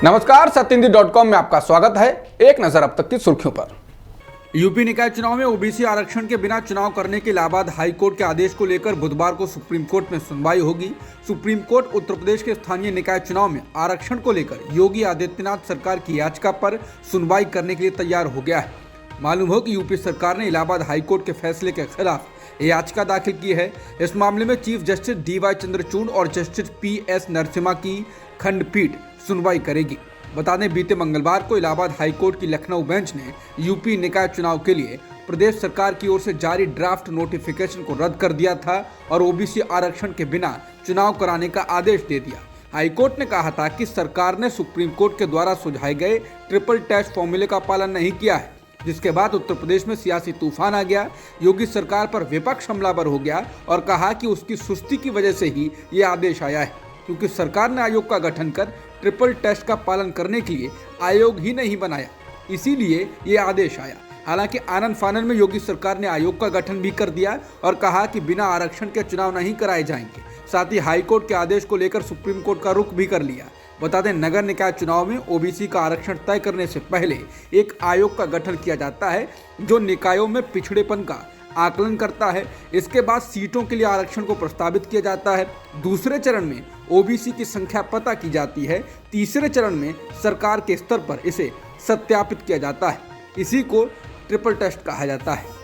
नमस्कार, सत्येंद्र.com में आपका स्वागत है। एक नजर अब तक की सुर्खियों पर। यूपी निकाय चुनाव में ओबीसी आरक्षण के बिना चुनाव करने के इलाहाबाद हाईकोर्ट के आदेश को लेकर बुधवार को सुप्रीम कोर्ट में सुनवाई होगी। सुप्रीम कोर्ट उत्तर प्रदेश के स्थानीय निकाय चुनाव में आरक्षण को लेकर योगी आदित्यनाथ सरकार की याचिका पर सुनवाई करने के लिए तैयार हो गया है। मालूम हो कि यूपी सरकार ने इलाहाबाद हाईकोर्ट के फैसले के खिलाफ याचिका दाखिल की है। इस मामले में चीफ जस्टिस DY चंद्रचूड़ और जस्टिस PS नरसिम्हा की खंडपीठ सुनवाई करेगी। बता दें, बीते मंगलवार को इलाहाबाद हाईकोर्ट की लखनऊ बेंच ने यूपी निकाय चुनाव के लिए प्रदेश सरकार की ओर से जारी ड्राफ्ट नोटिफिकेशन को रद्द कर दिया था और ओबीसी आरक्षण के बिना चुनाव कराने का आदेश दे दिया। हाईकोर्ट ने कहा था कि सरकार ने सुप्रीम कोर्ट के द्वारा सुझाए गए ट्रिपल टेस्ट फॉर्मूले का पालन नहीं किया है, जिसके बाद उत्तर प्रदेश में सियासी तूफान आ गया। योगी सरकार पर विपक्ष हमलावर हो गया और कहा कि उसकी सुस्ती की वजह से ही ये आदेश आया है, क्योंकि सरकार ने आयोग का गठन कर ट्रिपल टेस्ट का पालन करने के लिए आयोग ही नहीं बनाया, इसीलिए ये आदेश आया। हालांकि आनन फानन में योगी सरकार ने आयोग का गठन भी कर दिया और कहा कि बिना आरक्षण के चुनाव नहीं कराए जाएंगे। साथ ही हाईकोर्ट के आदेश को लेकर सुप्रीम कोर्ट का रुख भी कर लिया। बता दें, नगर निकाय चुनाव में ओबीसी का आरक्षण तय करने से पहले एक आयोग का गठन किया जाता है जो निकायों में पिछड़ेपन का आकलन करता है। इसके बाद सीटों के लिए आरक्षण को प्रस्तावित किया जाता है। दूसरे चरण में ओबीसी की संख्या पता की जाती है। तीसरे चरण में सरकार के स्तर पर इसे सत्यापित किया जाता है। इसी को ट्रिपल टेस्ट कहा जाता है।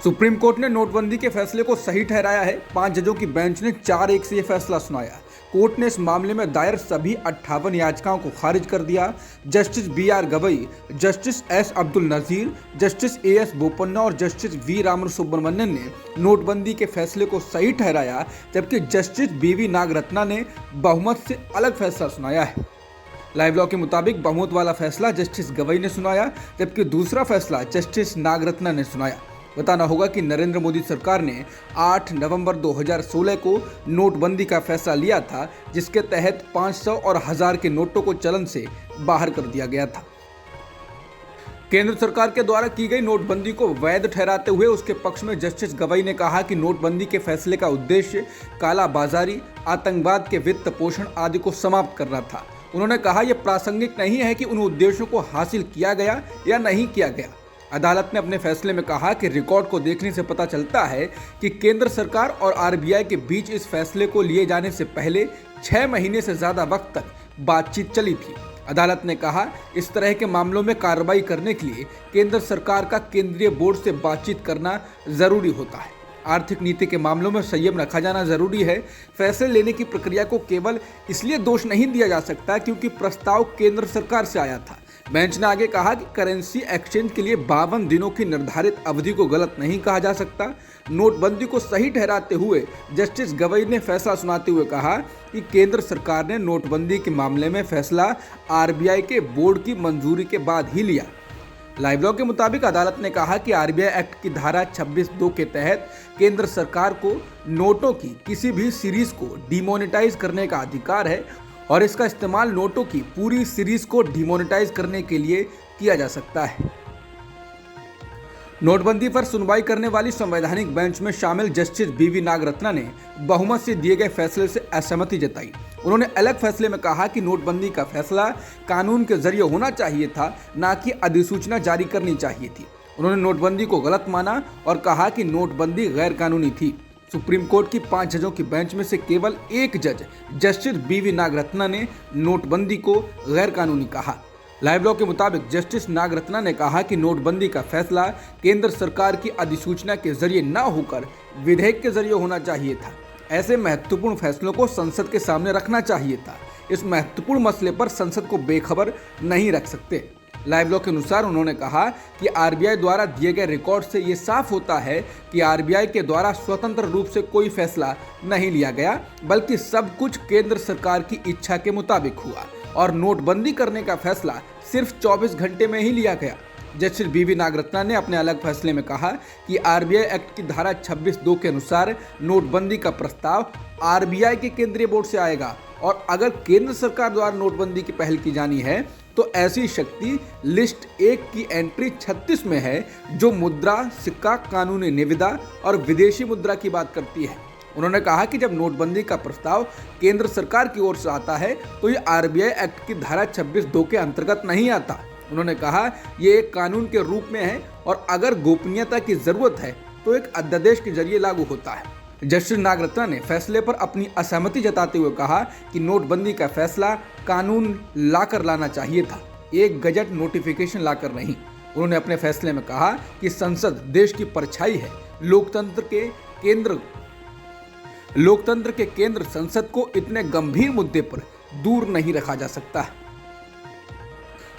सुप्रीम कोर्ट ने नोटबंदी के फैसले को सही ठहराया है। 5 जजों की बेंच ने 4-1 से यह फैसला सुनाया। कोर्ट ने इस मामले में दायर सभी 58 याचिकाओं को खारिज कर दिया। Justice BR Gavai, justice S Abdul Nazeer, justice AS Bopanna और जस्टिस V राम सुब्रमण्यन ने नोटबंदी के फैसले को सही ठहराया, जबकि जस्टिस BV नागरत्ना ने बहुमत से अलग फैसला सुनाया है। लाइव लॉ के मुताबिक बहुमत वाला फैसला जस्टिस गवई ने सुनाया, जबकि दूसरा फैसला जस्टिस नागरत्ना ने सुनाया। बताना होगा कि नरेंद्र मोदी सरकार ने 8 नवंबर 2016 को नोटबंदी का फैसला लिया था, जिसके तहत 500 और 1000 के नोटों को चलन से बाहर कर दिया गया था। केंद्र सरकार के द्वारा की गई नोटबंदी को वैध ठहराते हुए उसके पक्ष में जस्टिस गवई ने कहा कि नोटबंदी के फैसले का उद्देश्य काला बाजारी, आतंकवाद के वित्त पोषण आदि को समाप्त करना था। उन्होंने कहा, यह प्रासंगिक नहीं है कि उन उद्देश्यों को हासिल किया गया या नहीं किया गया। अदालत ने अपने फैसले में कहा कि रिकॉर्ड को देखने से पता चलता है कि केंद्र सरकार और RBI के बीच इस फैसले को लिए जाने से पहले 6 महीने से ज्यादा वक्त तक बातचीत चली थी। अदालत ने कहा, इस तरह के मामलों में कार्रवाई करने के लिए केंद्र सरकार का केंद्रीय बोर्ड से बातचीत करना जरूरी होता है। आर्थिक नीति के मामलों में संयम रखा जाना जरूरी है। फैसले लेने की प्रक्रिया को केवल इसलिए दोष नहीं दिया जा सकता क्योंकि प्रस्ताव केंद्र सरकार से आया था। बेंच ने आगे कहा कि करेंसी एक्सचेंज के लिए 52 दिनों की निर्धारित अवधि को गलत नहीं कहा जा सकता। नोटबंदी को सही ठहराते हुए जस्टिस गवई ने फैसला सुनाते हुए कहा कि केंद्र सरकार ने नोटबंदी के मामले में फैसला RBI के बोर्ड की मंजूरी के बाद ही लिया। लाइव लॉ के मुताबिक अदालत ने कहा कि RBI एक्ट की धारा 26(2) के तहत केंद्र सरकार को नोटों की किसी भी सीरीज को डिमोनेटाइज करने का अधिकार है और इसका इस्तेमाल नोटों की पूरी सीरीज को डिमोनेटाइज करने के लिए किया जा सकता है। नोटबंदी पर सुनवाई करने वाली संवैधानिक बेंच में शामिल जस्टिस BV नागरत्ना ने बहुमत से दिए गए फैसले से असहमति जताई। उन्होंने अलग फैसले में कहा कि नोटबंदी का फैसला कानून के जरिए होना चाहिए था, ना कि अधिसूचना जारी करनी चाहिए थी। उन्होंने नोटबंदी को गलत माना और कहा कि नोटबंदी गैर कानूनी थी। सुप्रीम कोर्ट की 5 जजों की बेंच में से केवल एक जज जस्टिस BV नागरत्ना ने नोटबंदी को गैर कानूनी कहा। लाइव लॉ के मुताबिक जस्टिस नागरत्ना ने कहा कि नोटबंदी का फैसला केंद्र सरकार की अधिसूचना के जरिए न होकर विधेयक के जरिए होना चाहिए था। ऐसे महत्वपूर्ण फैसलों को संसद के सामने रखना चाहिए था। इस महत्वपूर्ण मसले पर संसद को बेखबर नहीं रख सकते। लाइव लॉ के अनुसार उन्होंने कहा कि RBI द्वारा दिए गए रिकॉर्ड से ये साफ होता है कि RBI के द्वारा स्वतंत्र रूप से कोई फैसला नहीं लिया गया, बल्कि सब कुछ केंद्र सरकार की इच्छा के मुताबिक हुआ और नोटबंदी करने का फैसला सिर्फ 24 घंटे में ही लिया गया। जस्टिस BV नागरत्ना ने अपने अलग फैसले में कहा कि RBI एक्ट की धारा 26(2) के अनुसार नोटबंदी का प्रस्ताव RBI के केंद्रीय बोर्ड से आएगा और अगर केंद्र सरकार द्वारा नोटबंदी की पहल की जानी है तो ऐसी शक्ति लिस्ट 1 की एंट्री 36 में है, जो मुद्रा, सिक्का, कानूनी निविदा और विदेशी मुद्रा की बात करती है। उन्होंने कहा कि जब नोटबंदी का प्रस्ताव केंद्र सरकार की ओर से आता है तो ये आरबीआई एक्ट की धारा 26(2) के अंतर्गत नहीं आता। उन्होंने कहा ये एक कानून के रूप में है और अगर गोपनीयता की जरूरत है तो एक अध्यादेश के जरिए लागू होता है। जस्टिस नागरत्ना ने फैसले पर अपनी असहमति जताते हुए कहा कि नोटबंदी का फैसला कानून लाकर लाना चाहिए था, एक गजट नोटिफिकेशन लाकर नहीं। उन्होंने अपने फैसले में कहा कि संसद देश की परछाई है, लोकतंत्र के केंद्र संसद को इतने गंभीर मुद्दे पर दूर नहीं रखा जा सकता।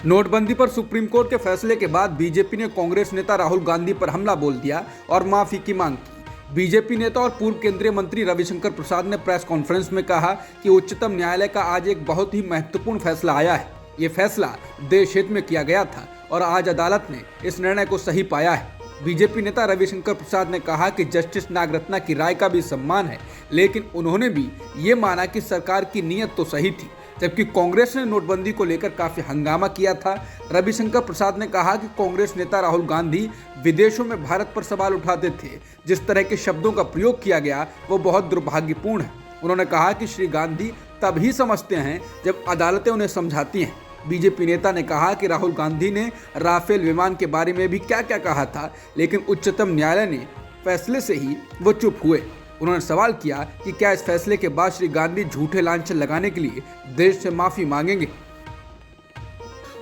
नोटबंदी पर सुप्रीम कोर्ट के फैसले के बाद बीजेपी ने कांग्रेस नेता राहुल गांधी पर हमला बोल दिया और माफी की मांग की। बीजेपी नेता और पूर्व केंद्रीय मंत्री रविशंकर प्रसाद ने प्रेस कॉन्फ्रेंस में कहा कि उच्चतम न्यायालय का आज एक बहुत ही महत्वपूर्ण फैसला आया है। ये फैसला देश हित में किया गया था और आज अदालत ने इस निर्णय को सही पाया है। बीजेपी नेता रविशंकर प्रसाद ने कहा कि जस्टिस नागरत्ना की राय का भी सम्मान है, लेकिन उन्होंने भी ये माना कि सरकार की नीयत तो सही थी, जबकि कांग्रेस ने नोटबंदी को लेकर काफी हंगामा किया था। रविशंकर प्रसाद ने कहा कि कांग्रेस नेता राहुल गांधी विदेशों में भारत पर सवाल उठाते थे। जिस तरह के शब्दों का प्रयोग किया गया वो बहुत दुर्भाग्यपूर्ण है। उन्होंने कहा कि श्री गांधी तभी समझते हैं जब अदालतें उन्हें समझाती हैं। बीजेपी नेता ने कहा कि राहुल गांधी ने राफेल विमान के बारे में भी क्या क्या कहा था, लेकिन उच्चतम न्यायालय ने फैसले से ही वो चुप हुए। उन्होंने सवाल किया कि क्या इस फैसले के बाद श्री गांधी झूठे लांछन लगाने के लिए देश से माफी मांगेंगे।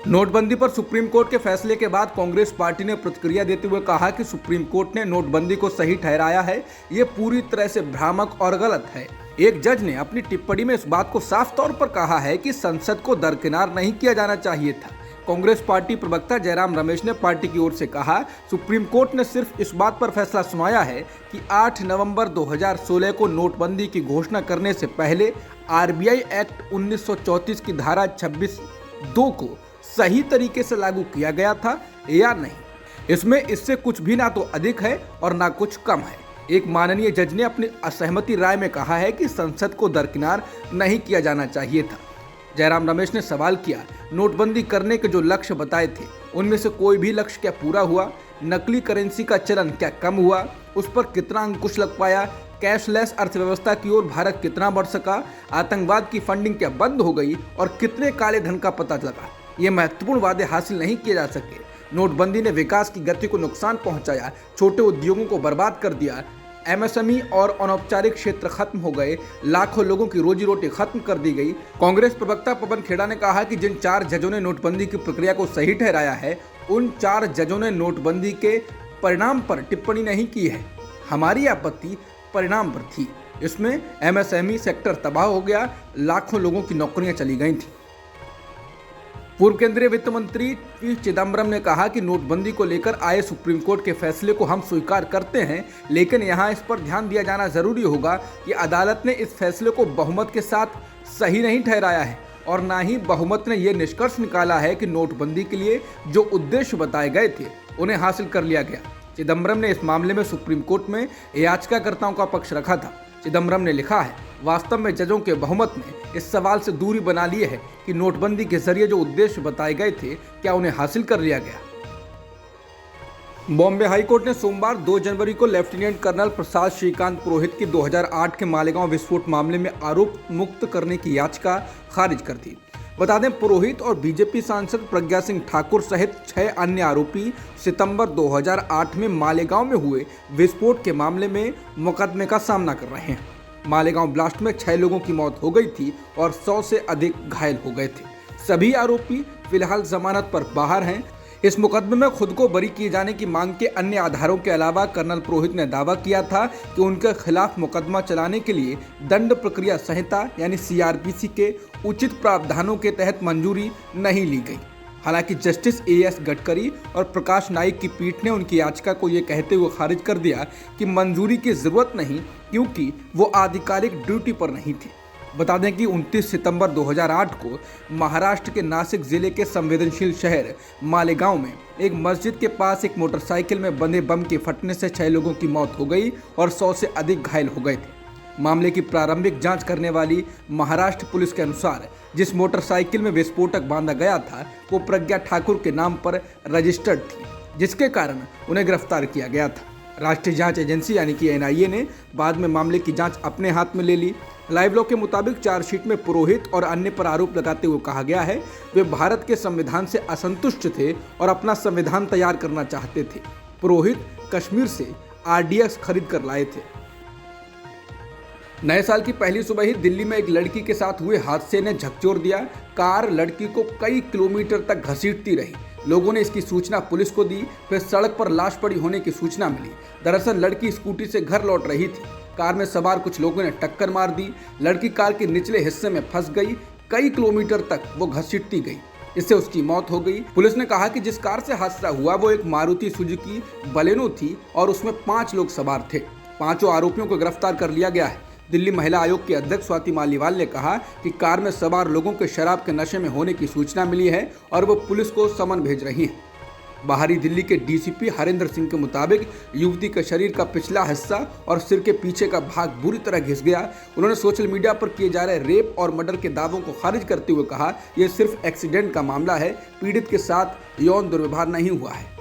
नोटबंदी पर सुप्रीम कोर्ट के फैसले के बाद कांग्रेस पार्टी ने प्रतिक्रिया देते हुए कहा कि सुप्रीम कोर्ट ने नोटबंदी को सही ठहराया है, ये पूरी तरह से भ्रामक और गलत है। एक जज ने अपनी टिप्पणी में इस बात को साफ तौर पर कहा है कि संसद को दरकिनार नहीं किया जाना चाहिए था। कांग्रेस पार्टी प्रवक्ता जयराम रमेश ने पार्टी की ओर से कहा, सुप्रीम कोर्ट ने सिर्फ इस बात पर फैसला सुनाया है कि 8 नवंबर 2016 को नोटबंदी की घोषणा करने से पहले आरबीआई एक्ट 1934 की धारा 26(2) को सही तरीके से लागू किया गया था या नहीं। इसमें इससे कुछ भी ना तो अधिक है और ना कुछ कम है। एक माननीय जज ने अपनी असहमति राय में कहा है कि संसद को दरकिनार नहीं किया जाना चाहिए था। जयराम रमेश ने सवाल किया, नोटबंदी करने के जो लक्ष्य बताए थे उनमें से कोई भी लक्ष्य क्या पूरा हुआ? नकली करेंसी का चलन क्या कम हुआ? उस पर कितना अंकुश लग पाया? कैशलेस अर्थव्यवस्था की ओर भारत कितना बढ़ सका? आतंकवाद की फंडिंग क्या बंद हो गई और कितने काले धन का पता लगा? ये महत्वपूर्ण वादे हासिल नहीं किए जा सके। नोटबंदी ने विकास की गति को नुकसान पहुंचाया, छोटे उद्योगों को बर्बाद कर दिया, एमएसएमई और अनौपचारिक क्षेत्र खत्म हो गए, लाखों लोगों की रोजी रोटी खत्म कर दी गई। कांग्रेस प्रवक्ता पवन खेड़ा ने कहा कि जिन 4 जजों ने नोटबंदी की प्रक्रिया को सही ठहराया है, उन 4 जजों ने नोटबंदी के परिणाम पर टिप्पणी नहीं की है। हमारी आपत्ति परिणाम पर थी। इसमें एमएसएमई सेक्टर तबाह हो गया, लाखों लोगों की नौकरियां चली गई थी। पूर्व केंद्रीय वित्त मंत्री पी चिदम्बरम ने कहा कि नोटबंदी को लेकर आए सुप्रीम कोर्ट के फैसले को हम स्वीकार करते हैं, लेकिन यहां इस पर ध्यान दिया जाना जरूरी होगा कि अदालत ने इस फैसले को बहुमत के साथ सही नहीं ठहराया है और ना ही बहुमत ने यह निष्कर्ष निकाला है कि नोटबंदी के लिए जो उद्देश्य बताए गए थे उन्हें हासिल कर लिया गया। चिदम्बरम ने इस मामले में सुप्रीम कोर्ट में याचिकाकर्ताओं का पक्ष रखा था। चिदम्बरम ने लिखा है, वास्तव में जजों के बहुमत ने इस सवाल से दूरी बना ली है कि नोटबंदी के जरिए जो उद्देश्य बताए गए थे क्या उन्हें हासिल कर लिया गया। बॉम्बे हाई कोर्ट ने सोमवार 2 जनवरी को लेफ्टिनेंट कर्नल प्रसाद श्रीकांत पुरोहित की 2008 के मालेगांव विस्फोट मामले में आरोप मुक्त करने की याचिका खारिज कर दी। बता दें, पुरोहित और बीजेपी सांसद प्रज्ञा सिंह ठाकुर सहित 6 अन्य आरोपी सितंबर 2008 में मालेगांव में हुए विस्फोट के मामले में मुकदमे का सामना कर रहे हैं। मालेगांव ब्लास्ट में 6 लोगों की मौत हो गई थी और 100 से अधिक घायल हो गए थे। सभी आरोपी फिलहाल जमानत पर बाहर हैं। इस मुकदमे में खुद को बरी किए जाने की मांग के अन्य आधारों के अलावा कर्नल पुरोहित ने दावा किया था कि उनके खिलाफ मुकदमा चलाने के लिए दंड प्रक्रिया संहिता यानी सीआरपीसी के उचित प्रावधानों के तहत मंजूरी नहीं ली गई। हालांकि जस्टिस एएस गडकरी और प्रकाश नाइक की पीठ ने उनकी याचिका को ये कहते हुए खारिज कर दिया कि मंजूरी की जरूरत नहीं, क्योंकि वो आधिकारिक ड्यूटी पर नहीं थे। बता दें कि 29 सितंबर 2008 को महाराष्ट्र के नासिक जिले के संवेदनशील शहर मालेगांव में एक मस्जिद के पास एक मोटरसाइकिल में बंधे बम के फटने से 6 लोगों की मौत हो गई और 100 से अधिक घायल हो गए थे। मामले की प्रारंभिक जांच करने वाली महाराष्ट्र पुलिस के अनुसार जिस मोटरसाइकिल में विस्फोटक बांधा गया था वो प्रज्ञा ठाकुर के नाम पर रजिस्टर्ड थी, जिसके कारण उन्हें गिरफ्तार किया गया था। राष्ट्रीय जांच एजेंसी यानी कि एनआईए ने बाद में मामले की जांच अपने हाथ में ले ली। लाइव लॉ के मुताबिक चार्जशीट में पुरोहित और अन्य पर आरोप लगाते हुए कहा गया है वे भारत के संविधान से असंतुष्ट थे और अपना संविधान तैयार करना चाहते थे। पुरोहित कश्मीर से आरडीएक्स खरीद कर लाए थे। नए साल की पहली सुबह ही दिल्ली में एक लड़की के साथ हुए हादसे ने झकझोर दिया। कार लड़की को कई किलोमीटर तक घसीटती रही। लोगों ने इसकी सूचना पुलिस को दी। फिर सड़क पर लाश पड़ी होने की सूचना मिली। दरअसल लड़की स्कूटी से घर लौट रही थी। कार में सवार कुछ लोगों ने टक्कर मार दी। लड़की कार के निचले हिस्से में फंस गई। कई किलोमीटर तक वो घसीटती गई। इससे उसकी मौत हो गई। पुलिस ने कहा कि जिस कार से हादसा हुआ वो एक मारुति सुजुकी बलेनो थी और उसमें 5 लोग सवार थे। 5 आरोपियों को गिरफ्तार कर लिया गया है। दिल्ली महिला आयोग की अध्यक्ष स्वाति मालीवाल ने कहा कि कार में सवार लोगों के शराब के नशे में होने की सूचना मिली है और वो पुलिस को समन भेज रही हैं। बाहरी दिल्ली के डीसीपी हरेंद्र सिंह के मुताबिक युवती के शरीर का पिछला हिस्सा और सिर के पीछे का भाग बुरी तरह घिस गया। उन्होंने सोशल मीडिया पर किए जा रहे रेप और मर्डर के दावों को खारिज करते हुए कहा, यह सिर्फ एक्सीडेंट का मामला है, पीड़ित के साथ यौन दुर्व्यवहार नहीं हुआ है।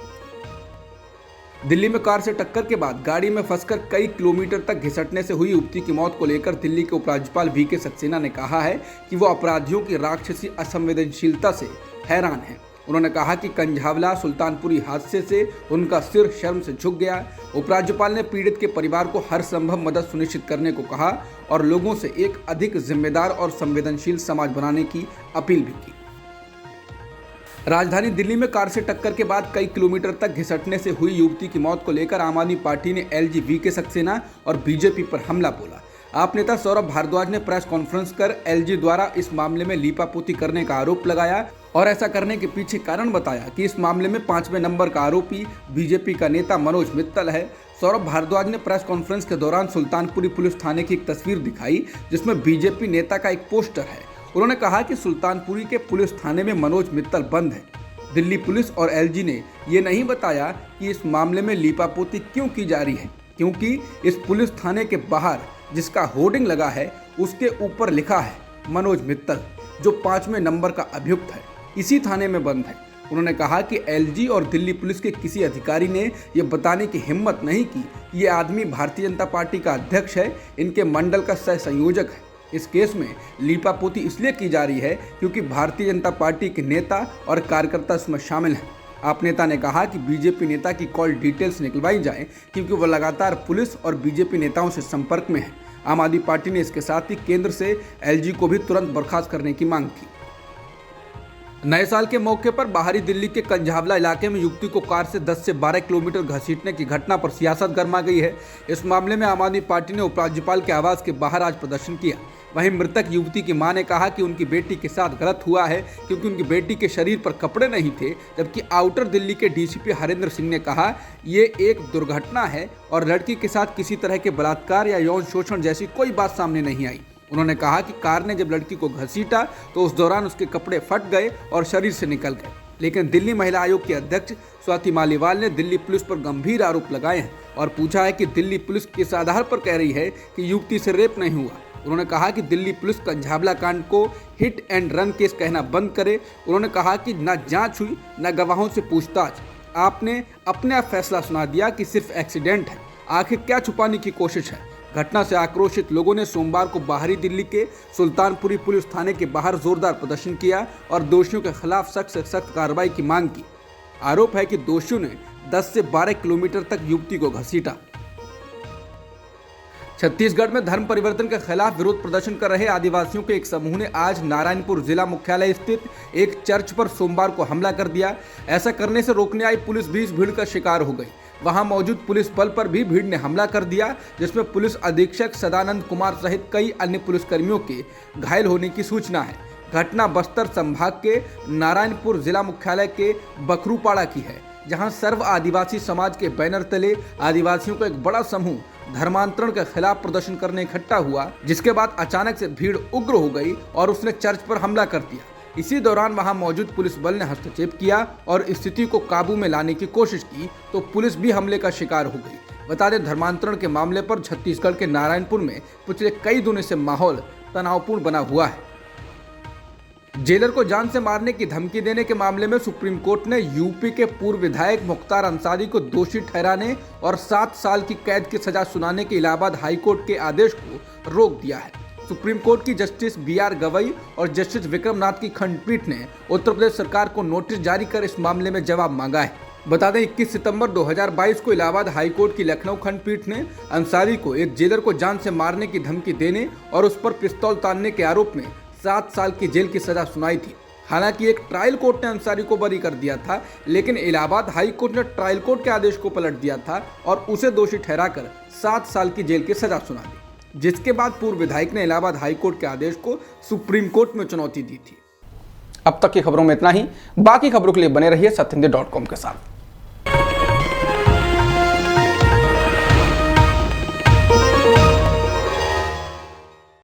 दिल्ली में कार से टक्कर के बाद गाड़ी में फंसकर कई किलोमीटर तक घिसटने से हुई युवती की मौत को लेकर दिल्ली के उपराज्यपाल वीके सक्सेना ने कहा है कि वो अपराधियों की राक्षसी असंवेदनशीलता से हैरान हैं। उन्होंने कहा कि कंझावला सुल्तानपुरी हादसे से उनका सिर शर्म से झुक गया। उपराज्यपाल ने पीड़ित के परिवार को हर संभव मदद सुनिश्चित करने को कहा और लोगों से एक अधिक जिम्मेदार और संवेदनशील समाज बनाने की अपील भी की। राजधानी दिल्ली में कार से टक्कर के बाद कई किलोमीटर तक घिसटने से हुई युवती की मौत को लेकर आम आदमी पार्टी ने एलजी वीके सक्सेना और बीजेपी पर हमला बोला। आप नेता सौरभ भारद्वाज ने प्रेस कॉन्फ्रेंस कर एलजी द्वारा इस मामले में लीपापोती करने का आरोप लगाया और ऐसा करने के पीछे कारण बताया कि इस मामले में 5वें नंबर का आरोपी बीजेपी का नेता मनोज मित्तल है। सौरभ भारद्वाज ने प्रेस कॉन्फ्रेंस के दौरान सुल्तानपुरी पुलिस थाने की एक तस्वीर दिखाई जिसमें बीजेपी नेता का एक पोस्टर है। उन्होंने कहा कि सुल्तानपुरी के पुलिस थाने में मनोज मित्तल बंद है। दिल्ली पुलिस और एलजी ने ये नहीं बताया कि इस मामले में लीपापोती क्यों की जा रही है, क्योंकि इस पुलिस थाने के बाहर जिसका होर्डिंग लगा है उसके ऊपर लिखा है मनोज मित्तल, जो 5वें नंबर का अभियुक्त है, इसी थाने में बंद है। उन्होंने कहा कि एलजी और दिल्ली पुलिस के किसी अधिकारी ने यह बताने की हिम्मत नहीं की कि ये आदमी भारतीय जनता पार्टी का अध्यक्ष है, इनके मंडल का सह संयोजक है। इस केस में लीपापोती इसलिए की जा रही है क्योंकि भारतीय जनता पार्टी के नेता और कार्यकर्ता इसमें शामिल हैं। आप नेता ने कहा कि बीजेपी नेता की कॉल डिटेल्स निकलवाई जाए क्योंकि वो लगातार पुलिस और बीजेपी नेताओं से संपर्क में है। आम आदमी पार्टी ने इसके साथ ही केंद्र से एलजी को भी तुरंत बर्खास्त करने की मांग की। नए साल के मौके पर बाहरी दिल्ली के कंझावला इलाके में युवती को कार से 10 से 12 किलोमीटर घसीटने की घटना पर सियासत गर्मा गई है। इस मामले में आम आदमी पार्टी ने उपराज्यपाल के आवास के बाहर आज प्रदर्शन किया। वहीं मृतक युवती की मां ने कहा कि उनकी बेटी के साथ गलत हुआ है क्योंकि उनकी बेटी के शरीर पर कपड़े नहीं थे, जबकि आउटर दिल्ली के डीसीपी हरेंद्र सिंह ने कहा ये एक दुर्घटना है और लड़की के साथ किसी तरह के बलात्कार या यौन शोषण जैसी कोई बात सामने नहीं आई। उन्होंने कहा कि कार ने जब लड़की को घसीटा तो उस दौरान उसके कपड़े फट गए और शरीर से निकल गए। लेकिन दिल्ली महिला आयोग की अध्यक्ष स्वाति मालीवाल ने दिल्ली पुलिस पर गंभीर आरोप लगाए हैं और पूछा है कि दिल्ली पुलिस किस आधार पर कह रही है कि युवती से रेप नहीं हुआ। उन्होंने कहा कि दिल्ली पुलिस कंझावला कांड को हिट एंड रन केस कहना बंद करे। उन्होंने कहा कि न जांच हुई न गवाहों से पूछताछ। आपने अपने आप फैसला सुना दिया कि सिर्फ एक्सीडेंट है, आखिर क्या छुपाने की कोशिश है। घटना से आक्रोशित लोगों ने सोमवार को बाहरी दिल्ली के सुल्तानपुरी पुलिस थाने के बाहर जोरदार प्रदर्शन किया और दोषियों के खिलाफ सख्त से सख्त कार्रवाई की मांग की। आरोप है कि दोषियों ने 10 से 12 किलोमीटर तक युवती को घसीटा। छत्तीसगढ़ में धर्म परिवर्तन के खिलाफ विरोध प्रदर्शन कर रहे आदिवासियों के एक समूह ने आज नारायणपुर जिला मुख्यालय स्थित एक चर्च पर सोमवार को हमला कर दिया। ऐसा करने से रोकने आई पुलिस भी इस भीड़ का शिकार हो गई। वहां मौजूद पुलिस बल पर भी भीड़ ने हमला कर दिया, जिसमें पुलिस अधीक्षक सदानंद कुमार सहित कई अन्य पुलिसकर्मियों के घायल होने की सूचना है। घटना बस्तर संभाग के नारायणपुर जिला मुख्यालय के बकरूपाड़ा की है, जहां सर्व आदिवासी समाज के बैनर तले आदिवासियों का एक बड़ा समूह धर्मांतरण के खिलाफ प्रदर्शन करने इकट्ठा हुआ, जिसके बाद अचानक से भीड़ उग्र हो गई और उसने चर्च पर हमला कर दिया। इसी दौरान वहां मौजूद पुलिस बल ने हस्तक्षेप किया और स्थिति को काबू में लाने की कोशिश की तो पुलिस भी हमले का शिकार हो गई। बता दें, धर्मांतरण के मामले पर छत्तीसगढ़ के नारायणपुर में पिछले कई दिनों से माहौल तनावपूर्ण बना हुआ है। जेलर को जान से मारने की धमकी देने के मामले में सुप्रीम कोर्ट ने यूपी के पूर्व विधायक मुख्तार अंसारी को दोषी ठहराने और 7 साल की कैद की सजा सुनाने के इलाहाबाद हाई कोर्ट के आदेश को रोक दिया है। सुप्रीम कोर्ट की जस्टिस BR गवई और जस्टिस विक्रमनाथ की खंडपीठ ने उत्तर प्रदेश सरकार को नोटिस जारी कर इस मामले में जवाब मांगा है। बता दें 21 सितंबर 2022 को इलाहाबाद हाई कोर्ट की लखनऊ खंडपीठ ने अंसारी को एक जेलर को जान से मारने की धमकी देने और उस पर पिस्तौल तानने के आरोप में 7 साल की जेल की सजा सुनाई थी। हालांकि एक ट्रायल कोर्ट ने अंसारी को बरी कर दिया था, लेकिन इलाहाबाद हाई कोर्ट ने ट्रायल कोर्ट के आदेश को पलट दिया था और उसे दोषी ठहराकर 7 साल की जेल की सजा सुना दी, जिसके बाद पूर्व विधायक ने इलाहाबाद हाई कोर्ट के आदेश को सुप्रीम कोर्ट में चुनौती दी थी। अब तक की खबरों में इतना ही। बाकी खबरों के लिए बने रहिए सत्येंद्र.com के साथ।